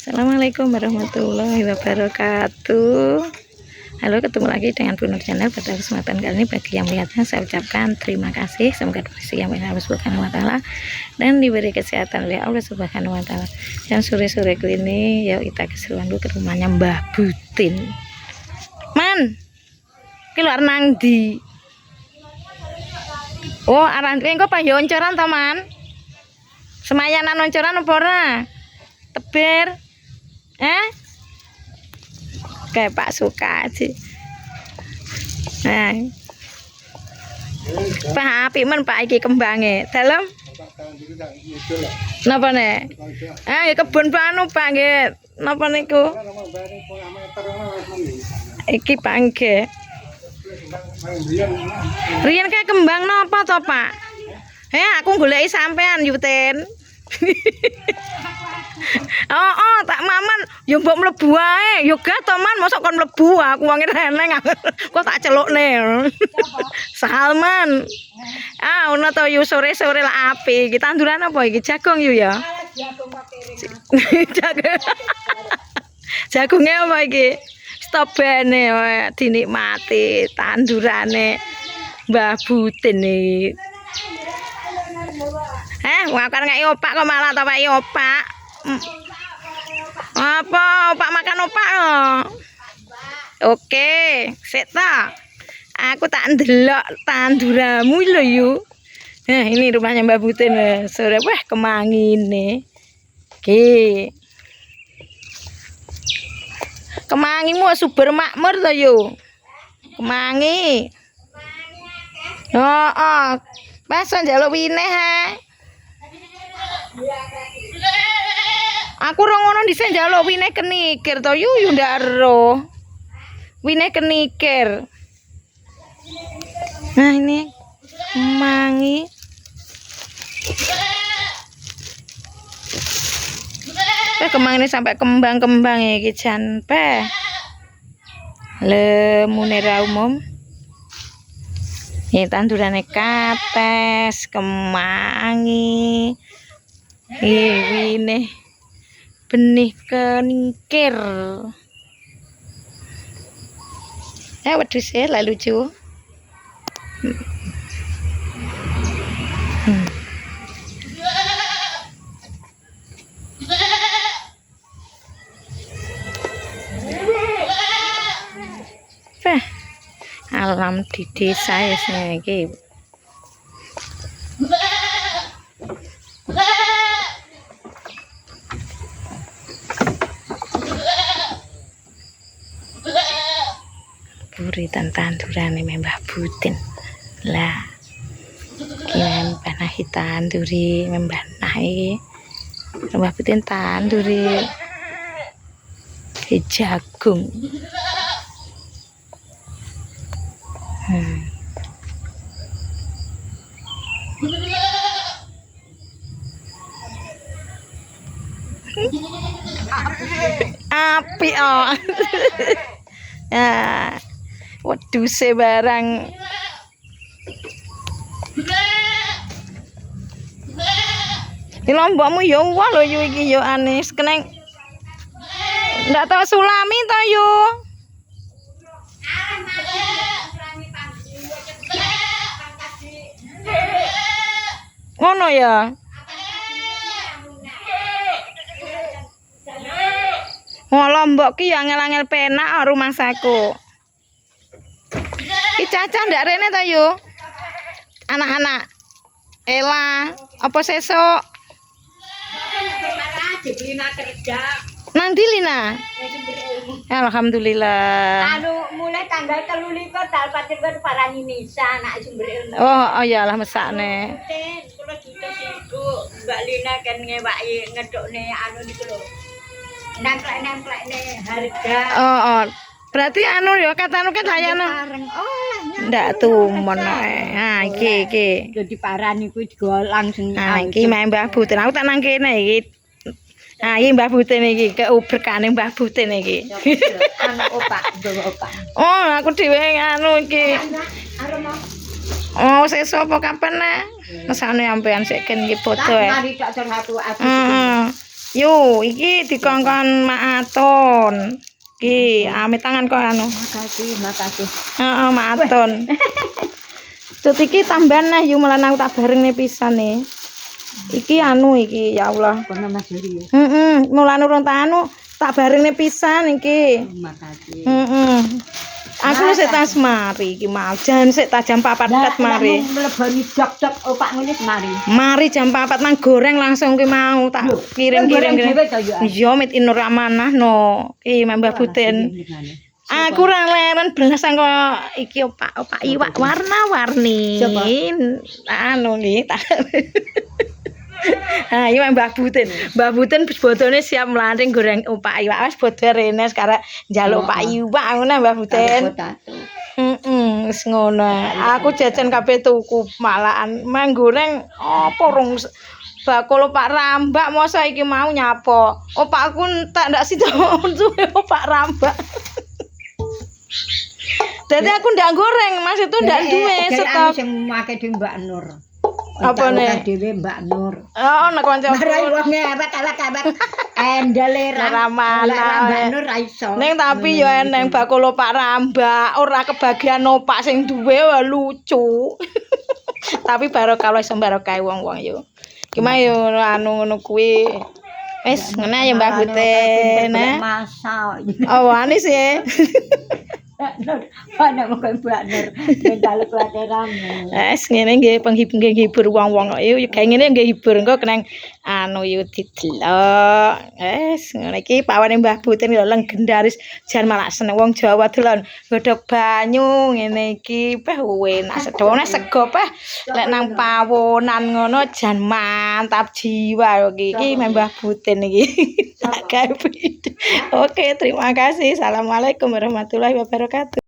Assalamualaikum warahmatullahi wabarakatuh. Halo, ketemu lagi dengan Bu Nur Channel. Pada kesempatan kali ini bagi yang melihatnya saya ucapkan terima kasih. Semoga diberi yang Allah Subhanahu wa taala dan diberi kesehatan oleh Allah Subhanahu wa taala. Dan sore-sore ini ya kita keseruan dulu ke rumahnya Mbah Butin. Man, keluar nang di. Oh, aran engko payoncoran to, Man? Semayanan oncoran apa ora? Teber. Kayak Pak Sukaji. Nah. Pak apik men Pak iki kembange. Dalem. Napa nek? Ya kebun panu Pak nggih. Napa niku? Iki Pak nggih. Riyen kae kembang napa to Pak? Aku goleki sampean Yuten. Tak maman yo mbok mlebu ae. Yo gak to Man, mosok kon mlebu aku wong reneng. Kok tak celukne. Salman. Ono to yo sore-sore lah api. Iki tanduran apa iki? Jagung yo ya. Jagunge apa iki? Stobene dinikmati tandurane Mbah Butin iki. Makan ngeki opak kok malah tak pake opak. Apa opak makan opak? Oke, sik ta. Aku tak ndelok tanduramu lho yu. Ini rumahnya Mbah Butin. Sore wah kemangine. Oke. Kemangimu subur makmur to yu. Kemangi. Pas njaluk wineh ha. Aku ora ngono dhisik njaluk wineh kenikir to yu ndak ero. Wineh kenikir. Nah ini kemangi. Kemang ini sampai kembang-kembang iki jan pe. Lemune ra umum. Ini tandurane kates, kemangi. Ini benih keningkir. Wedhus lah lucu. Alam di desa iki. Buritan tandurane Mbah Butin. Lah. Iki panah tanduri Mbah nah iki. Mbah Butin tanduri jagung. Api wedhuse barang. Di lombokmu ya wah lho yu iki ya anis keneng. Ndak tau sulami to yu. Ngono ya. Lombok ki ya angel-angel penak rumah saku. Ki Caca ndak rene to yo. Anak-anak. Ela, apa sesuk? Nang ndi Lina? Alhamdulillah. Mulai tanggal 23 dal patir parani Nisa anak sumber ilmu. Oh iyalah mesakne. Kula juta sibuk. Mbak Lina kan ngewaki ngedokne niku lho. Nemplek-nemplekne harga. Berarti ya katanu kan layana. Ndak tumen ae. Iki. Dadi parani kuwi digo langsung. Iki Mbah Butin. Aku tak nang kene iki. Iki Mbah Butin iki, keubrekane Mbah Butin iki. Opak, opak. Aku dhewe iki. Sesuk apa kapan nah? Mesane sampean sik ken iki foto Mari tak curhat Yo, iki dikongkon Mak Aton. Iki, amit tangan kok anu. Makasih. Heeh, Mak Aton. Tut iki tambahan nah yo malah aku tak bareng pisan nih. Iki anu iki ya Allah. Kono Mas Yuri. Mulane urung tak anu tak bareng pisan iki. Makasih. Aku sik tas mari iki mau jan sik tak jam 4 ket mari. Mleboni jok-jok opak ngene mari. Mari jam 4 nang goreng langsung ki mau tak kirim-kirim. Iya mit Inur Amanah no. Ki Mbah Buten. Aku ora leren belas kok iki opak iwak warna-warni. Anu nggih tak. Ah, iya Mbah Buten. Mbah Buten bodone siap mlanting goreng opak iwak. Wis bodho rene sekarang njaluk opak iwak ngono Mbah Buten. Wis ngono. Aku jajan kabeh tuku malahan mang goreng apa rung bakul opak rambak masa iki mau nyapo. Opakku tak ndak sida suwe opak rambak. Dadi aku ndak goreng, Mas itu ndak duwe stok. Sing make di Mbak Nur. Apa nih? Dhewe Mbak Nur. Oh, nek kanca. Marai wonge awak-awak endele ramana. Mbak Nur ra iso. Ning tapi ya eneng bakul opak rambak, ora kebagian opak sing duwe lucu. Tapi baru kalau iso barokah wong-wong yo. Ki mah yo anu ngono kuwi. Wis ngene ya Mbak Buten. Masa. Oh, anis ya. Ana mung Mbak Nur. Mental kuateramu. Wis ngene nggih penghibur wong-wong kok yo gawe ngene nggih hibur engko kenang anu yo didelok. Wis ngene iki pawane Mbah Buten yo legendaris jan malah seneng wong Jawa dolan godhog banyu ngene iki peh enak sedone sego peh lek nang pawonan ngono jan mantap jiwa iki Mbah Buten iki. Tak gawe. Oke, terima kasih. Assalamualaikum warahmatullahi wabarakatuh.